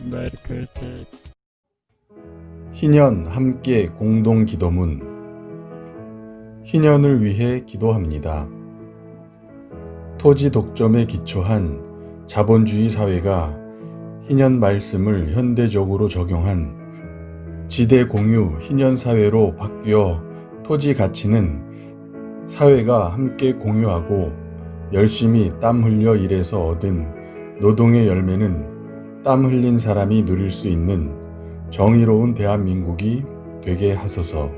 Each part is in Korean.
Merkete. 희년 함께 공동 기도문. 희년을 위해 기도합니다. 토지 독점에 기초한 자본주의 사회가 희년 말씀을 현대적으로 적용한 지대 공유 희년 사회로 바뀌어 토지 가치는 사회가 함께 공유하고 열심히 땀 흘려 일해서 얻은 노동의 열매는 땀 흘린 사람이 누릴 수 있는 정의로운 대한민국이 되게 하소서.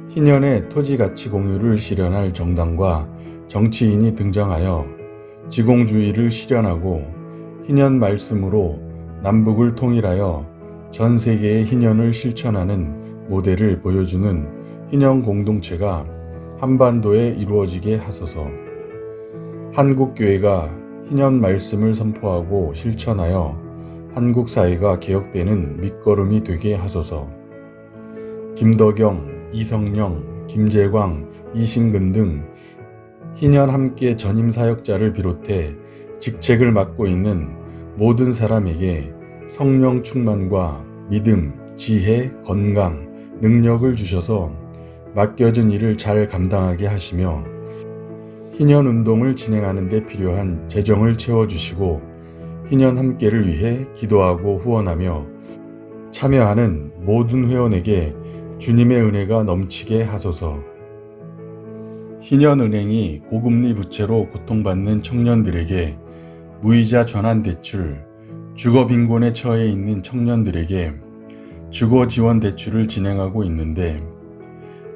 희년의 토지 가치 공유를 실현할 정당과 정치인이 등장하여 지공주의를 실현하고 희년 말씀으로 남북을 통일하여 전 세계의 희년을 실천하는 모델을 보여주는 희년 공동체가 한반도에 이루어지게 하소서. 한국교회가 희년 말씀을 선포하고 실천하여 한국 사회가 개혁되는 밑거름이 되게 하소서. 김덕영, 이성영, 김재광, 이신근 등 희년 함께 전임 사역자를 비롯해 직책을 맡고 있는 모든 사람에게 성령 충만과 믿음, 지혜, 건강, 능력을 주셔서 맡겨진 일을 잘 감당하게 하시며 희년 운동을 진행하는 데 필요한 재정을 채워주시고 희년 함께를 위해 기도하고 후원하며 참여하는 모든 회원에게 주님의 은혜가 넘치게 하소서. 희년은행이 고금리 부채로 고통받는 청년들에게 무이자 전환대출, 주거빈곤에 처해 있는 청년들에게 주거지원대출을 진행하고 있는데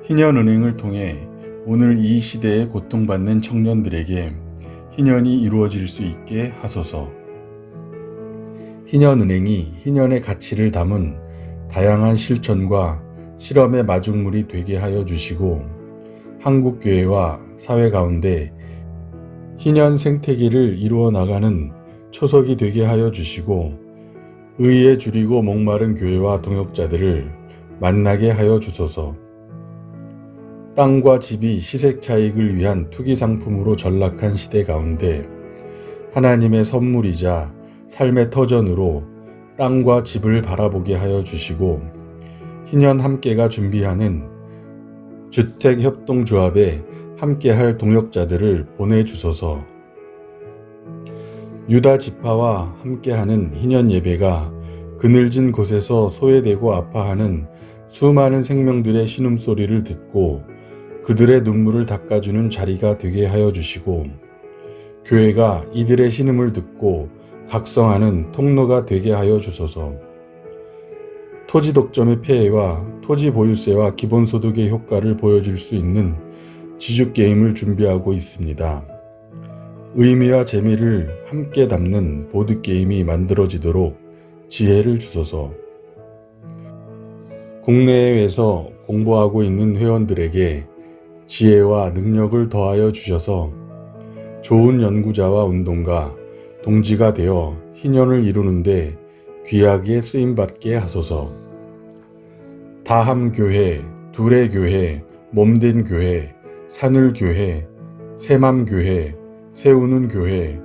희년은행을 통해 오늘 이 시대에 고통받는 청년들에게 희년이 이루어질 수 있게 하소서. 희년은행이 희년의 가치를 담은 다양한 실천과 실험의 마중물이 되게 하여 주시고 한국교회와 사회 가운데 희년 생태계를 이루어 나가는 초석이 되게 하여 주시고 의에 줄이고 목마른 교회와 동역자들을 만나게 하여 주소서. 땅과 집이 시색 차익을 위한 투기 상품으로 전락한 시대 가운데 하나님의 선물이자 삶의 터전으로 땅과 집을 바라보게 하여 주시고 희년 함께가 준비하는 주택협동조합에 함께할 동역자들을 보내주소서. 유다 지파와 함께하는 희년 예배가 그늘진 곳에서 소외되고 아파하는 수많은 생명들의 신음소리를 듣고 그들의 눈물을 닦아주는 자리가 되게 하여 주시고 교회가 이들의 신음을 듣고 각성하는 통로가 되게 하여 주소서. 토지 독점의 폐해와 토지 보유세와 기본소득의 효과를 보여줄 수 있는 지주게임을 준비하고 있습니다. 의미와 재미를 함께 담는 보드게임이 만들어지도록 지혜를 주소서. 국내외에서 공부하고 있는 회원들에게 지혜와 능력을 더하여 주셔서 좋은 연구자와 운동가, 동지가 되어 희년을 이루는데 귀하게 쓰임받게 하소서. 다함교회, 두레교회, 몸된 교회, 산을교회, 새맘교회, 세우는 교회,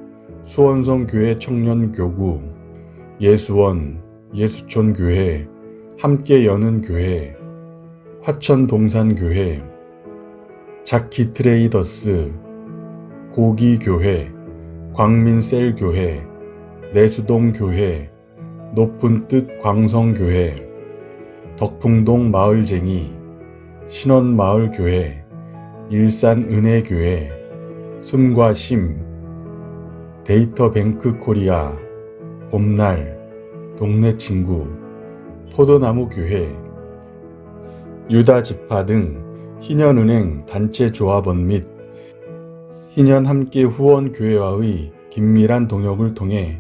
수원성교회 청년교구, 예수원, 예수촌교회, 함께 여는 교회, 화천동산교회, 자키트레이더스, 고기교회, 광민셀교회, 내수동교회, 높은뜻 광성교회, 덕풍동 마을쟁이, 신원마을교회, 일산은혜교회, 숨과심, 데이터뱅크코리아, 봄날, 동네친구, 포도나무교회, 유다지파 등 희년은행 단체조합원 및 희년 함께 후원교회와의 긴밀한 동역을 통해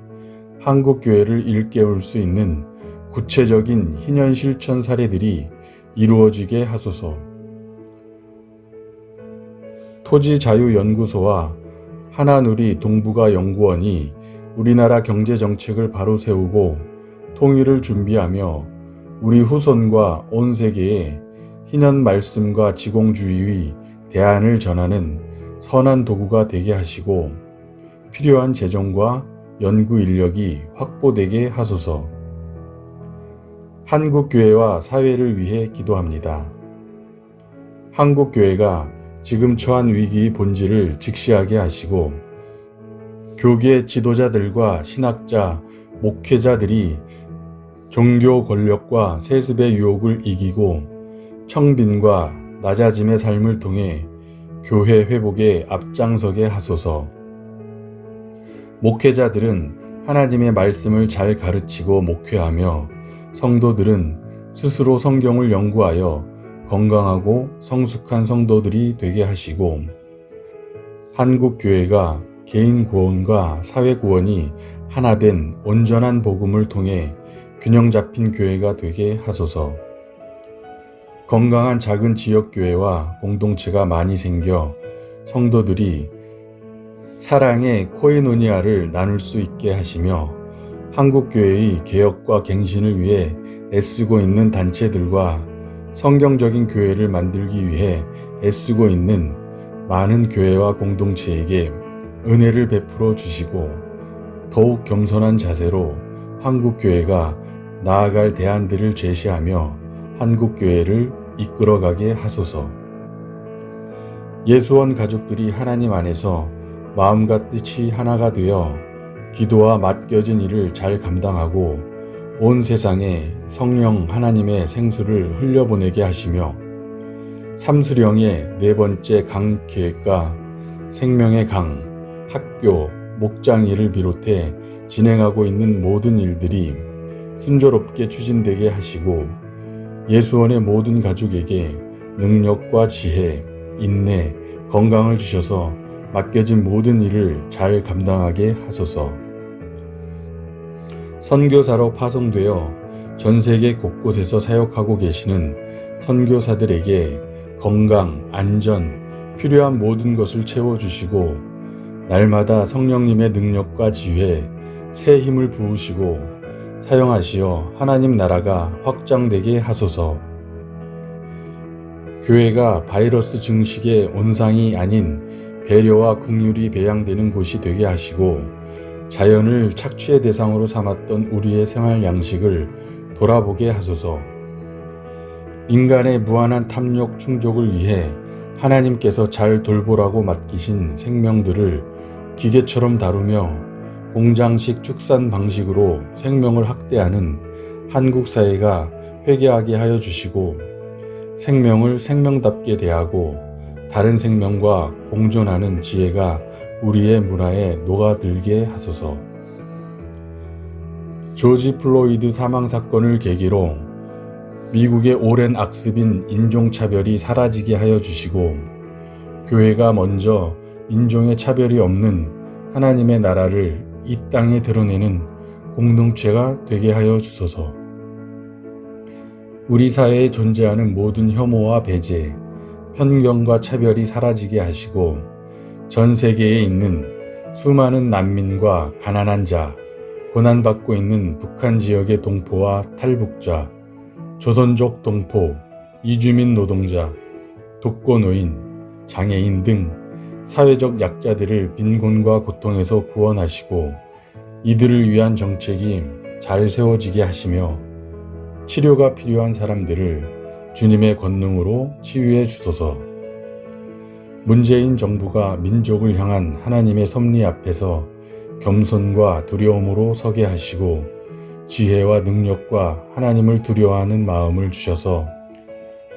한국교회를 일깨울 수 있는 구체적인 희년 실천 사례들이 이루어지게 하소서. 토지자유연구소와 하나누리 동북아 연구원이 우리나라 경제정책을 바로 세우고 통일을 준비하며 우리 후손과 온 세계에 희년 말씀과 지공주의의 대안을 전하는 선한 도구가 되게 하시고 필요한 재정과 연구 인력이 확보되게 하소서. 한국교회와 사회를 위해 기도합니다. 한국교회가 지금 처한 위기의 본질을 직시하게 하시고 교계 지도자들과 신학자, 목회자들이 종교 권력과 세습의 유혹을 이기고 청빈과 낮아짐의 삶을 통해 교회 회복에 앞장서게 하소서. 목회자들은 하나님의 말씀을 잘 가르치고 목회하며 성도들은 스스로 성경을 연구하여 건강하고 성숙한 성도들이 되게 하시고 한국교회가 개인 구원과 사회 구원이 하나된 온전한 복음을 통해 균형 잡힌 교회가 되게 하소서. 건강한 작은 지역교회와 공동체가 많이 생겨 성도들이 사랑의 코에노니아를 나눌 수 있게 하시며 한국교회의 개혁과 갱신을 위해 애쓰고 있는 단체들과 성경적인 교회를 만들기 위해 애쓰고 있는 많은 교회와 공동체에게 은혜를 베풀어 주시고 더욱 겸손한 자세로 한국교회가 나아갈 대안들을 제시하며 한국교회를 이끌어가게 하소서. 예수원 가족들이 하나님 안에서 마음과 뜻이 하나가 되어 기도와 맡겨진 일을 잘 감당하고 온 세상에 성령 하나님의 생수를 흘려보내게 하시며 삼수령의 네 번째 강 계획과 생명의 강, 학교, 목장 일을 비롯해 진행하고 있는 모든 일들이 순조롭게 추진되게 하시고 예수원의 모든 가족에게 능력과 지혜, 인내, 건강을 주셔서 맡겨진 모든 일을 잘 감당하게 하소서. 선교사로 파송되어 전 세계 곳곳에서 사역하고 계시는 선교사들에게 건강, 안전, 필요한 모든 것을 채워주시고 날마다 성령님의 능력과 지혜, 새 힘을 부으시고 사용하시어 하나님 나라가 확장되게 하소서. 교회가 바이러스 증식의 온상이 아닌 배려와 긍휼이 배양되는 곳이 되게 하시고 자연을 착취의 대상으로 삼았던 우리의 생활 양식을 돌아보게 하소서. 인간의 무한한 탐욕 충족을 위해 하나님께서 잘 돌보라고 맡기신 생명들을 기계처럼 다루며 공장식 축산 방식으로 생명을 학대하는 한국 사회가 회개하게 하여 주시고 생명을 생명답게 대하고 다른 생명과 공존하는 지혜가 우리의 문화에 녹아들게 하소서. 조지 플로이드 사망 사건을 계기로 미국의 오랜 악습인 인종차별이 사라지게 하여 주시고 교회가 먼저 인종의 차별이 없는 하나님의 나라를 이 땅에 드러내는 공동체가 되게 하여 주소서. 우리 사회에 존재하는 모든 혐오와 배제, 편견과 차별이 사라지게 하시고 전 세계에 있는 수많은 난민과 가난한 자, 고난받고 있는 북한 지역의 동포와 탈북자, 조선족 동포, 이주민 노동자, 독거노인, 장애인 등 사회적 약자들을 빈곤과 고통에서 구원하시고 이들을 위한 정책이 잘 세워지게 하시며 치료가 필요한 사람들을 주님의 권능으로 치유해 주소서. 문재인 정부가 민족을 향한 하나님의 섭리 앞에서 겸손과 두려움으로 서게 하시고 지혜와 능력과 하나님을 두려워하는 마음을 주셔서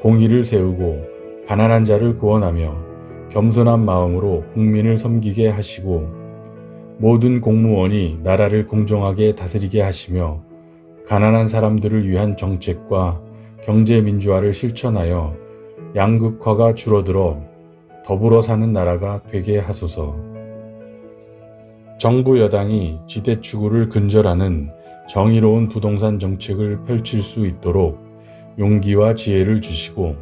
공의를 세우고 가난한 자를 구원하며 겸손한 마음으로 국민을 섬기게 하시고 모든 공무원이 나라를 공정하게 다스리게 하시며 가난한 사람들을 위한 정책과 경제민주화를 실천하여 양극화가 줄어들어 더불어 사는 나라가 되게 하소서. 정부 여당이 지대추구를 근절하는 정의로운 부동산 정책을 펼칠 수 있도록 용기와 지혜를 주시고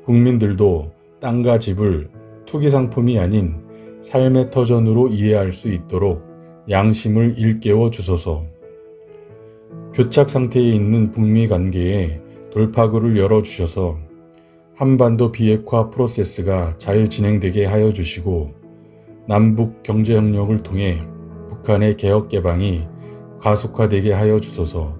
국민들도 땅과 집을 투기 상품이 아닌 삶의 터전으로 이해할 수 있도록 양심을 일깨워 주소서. 교착 상태에 있는 북미 관계에 돌파구를 열어주셔서 한반도 비핵화 프로세스가 잘 진행되게 하여 주시고 남북 경제협력을 통해 북한의 개혁 개방이 가속화되게 하여 주소서.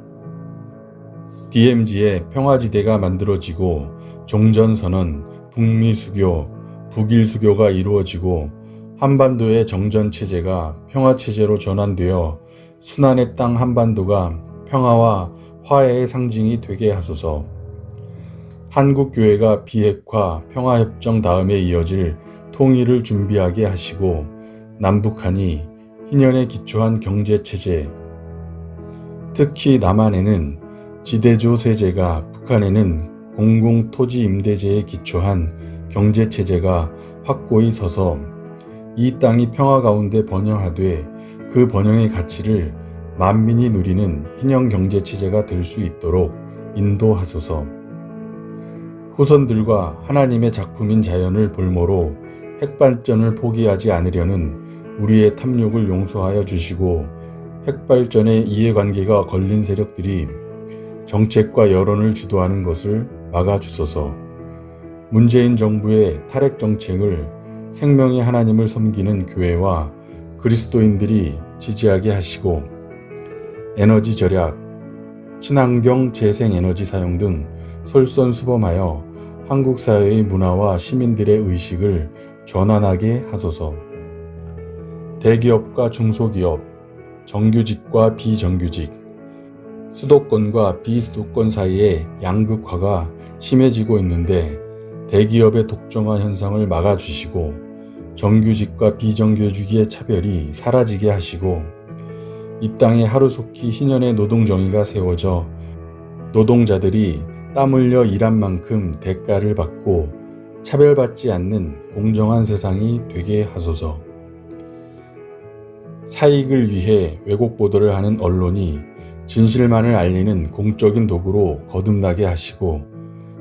DMZ의 평화지대가 만들어지고 종전선언, 북미 수교, 북일 수교가 이루어지고 한반도의 정전체제가 평화체제로 전환되어 순환의 땅 한반도가 평화와 화해의 상징이 되게 하소서. 한국교회가 비핵화, 평화협정 다음에 이어질 통일을 준비하게 하시고 남북한이 희년에 기초한 경제체제, 특히 남한에는 지대조 세제가 북한에는 공공토지임대제에 기초한 경제체제가 확고히 서서 이 땅이 평화 가운데 번영하되 그 번영의 가치를 만민이 누리는 희년 경제체제가 될 수 있도록 인도하소서. 후손들과 하나님의 작품인 자연을 볼모로 핵발전을 포기하지 않으려는 우리의 탐욕을 용서하여 주시고 핵발전의 이해관계가 걸린 세력들이 정책과 여론을 주도하는 것을 막아주소서. 문재인 정부의 탈핵 정책을 생명의 하나님을 섬기는 교회와 그리스도인들이 지지하게 하시고 에너지 절약, 친환경 재생에너지 사용 등 솔선수범하여 한국 사회의 문화와 시민들의 의식을 전환하게 하소서. 대기업과 중소기업, 정규직과 비정규직, 수도권과 비수도권 사이의 양극화가 심해지고 있는데 대기업의 독점화 현상을 막아주시고 정규직과 비정규직의 차별이 사라지게 하시고 이 땅에 하루속히 희년의 노동정의가 세워져 노동자들이 땀 흘려 일한 만큼 대가를 받고 차별받지 않는 공정한 세상이 되게 하소서. 사익을 위해 왜곡 보도를 하는 언론이 진실만을 알리는 공적인 도구로 거듭나게 하시고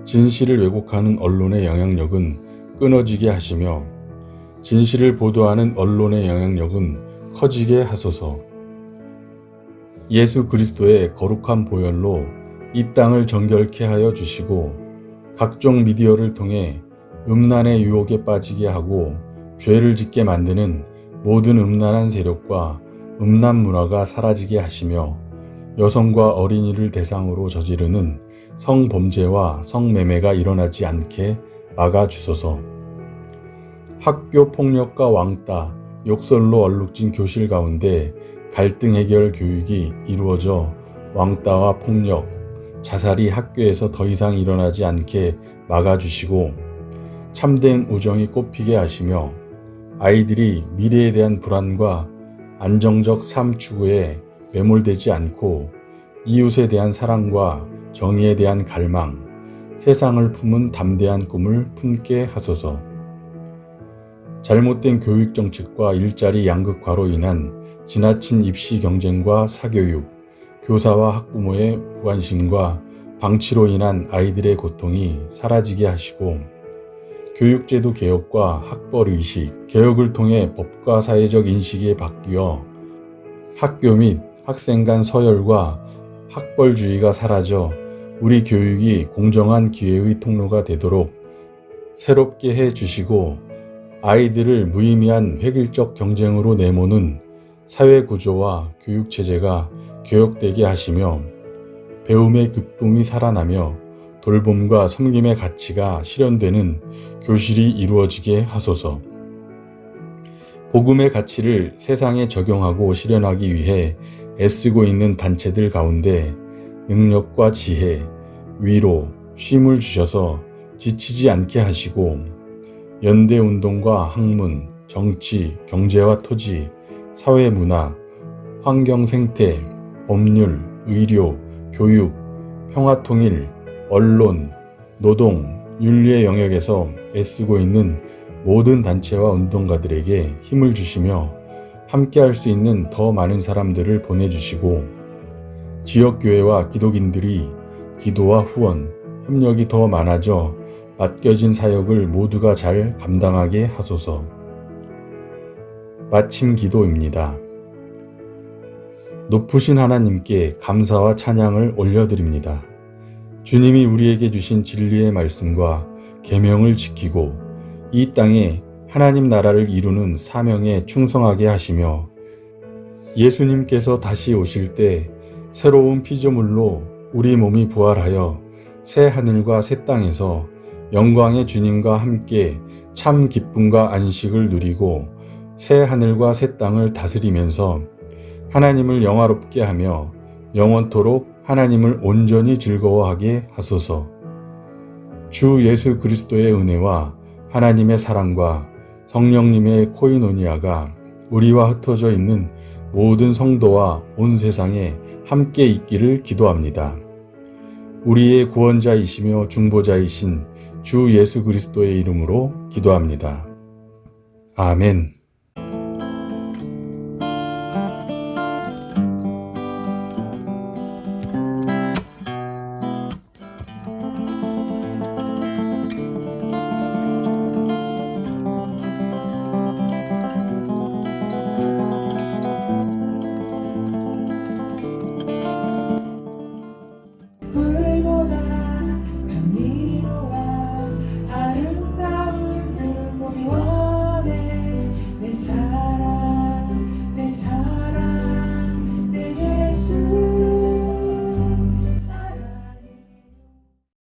진실을 왜곡하는 언론의 영향력은 끊어지게 하시며 진실을 보도하는 언론의 영향력은 커지게 하소서. 예수 그리스도의 거룩한 보혈로 이 땅을 정결케 하여 주시고 각종 미디어를 통해 음란의 유혹에 빠지게 하고 죄를 짓게 만드는 모든 음란한 세력과 음란 문화가 사라지게 하시며 여성과 어린이를 대상으로 저지르는 성범죄와 성매매가 일어나지 않게 막아주소서. 학교 폭력과 왕따, 욕설로 얼룩진 교실 가운데 갈등 해결 교육이 이루어져 왕따와 폭력, 자살이 학교에서 더 이상 일어나지 않게 막아주시고 참된 우정이 꽃피게 하시며 아이들이 미래에 대한 불안과 안정적 삶 추구에 매몰되지 않고 이웃에 대한 사랑과 정의에 대한 갈망, 세상을 품은 담대한 꿈을 품게 하소서. 잘못된 교육 정책과 일자리 양극화로 인한 지나친 입시 경쟁과 사교육, 교사와 학부모의 무관심과 방치로 인한 아이들의 고통이 사라지게 하시고 교육제도 개혁과 학벌의식, 개혁을 통해 법과 사회적 인식이 바뀌어 학교 및 학생 간 서열과 학벌주의가 사라져 우리 교육이 공정한 기회의 통로가 되도록 새롭게 해 주시고 아이들을 무의미한 획일적 경쟁으로 내모는 사회구조와 교육체제가 개혁되게 하시며 배움의 기쁨이 살아나며 돌봄과 섬김의 가치가 실현되는 교실이 이루어지게 하소서. 복음의 가치를 세상에 적용하고 실현하기 위해 애쓰고 있는 단체들 가운데 능력과 지혜, 위로, 쉼을 주셔서 지치지 않게 하시고 연대운동과 학문, 정치, 경제와 토지, 사회문화, 환경생태, 법률, 의료, 교육, 평화통일, 언론, 노동, 윤리의 영역에서 애쓰고 있는 모든 단체와 운동가들에게 힘을 주시며 함께할 수 있는 더 많은 사람들을 보내주시고 지역교회와 기독인들이 기도와 후원, 협력이 더 많아져 맡겨진 사역을 모두가 잘 감당하게 하소서. 마침 기도입니다. 높으신 하나님께 감사와 찬양을 올려드립니다. 주님이 우리에게 주신 진리의 말씀과 계명을 지키고 이 땅에 하나님 나라를 이루는 사명에 충성하게 하시며 예수님께서 다시 오실 때 새로운 피조물로 우리 몸이 부활하여 새 하늘과 새 땅에서 영광의 주님과 함께 참 기쁨과 안식을 누리고 새 하늘과 새 땅을 다스리면서 하나님을 영화롭게 하며 영원토록 하나님을 온전히 즐거워하게 하소서. 주 예수 그리스도의 은혜와 하나님의 사랑과 성령님의 코이노니아가 우리와 흩어져 있는 모든 성도와 온 세상에 함께 있기를 기도합니다. 우리의 구원자이시며 중보자이신 주 예수 그리스도의 이름으로 기도합니다. 아멘.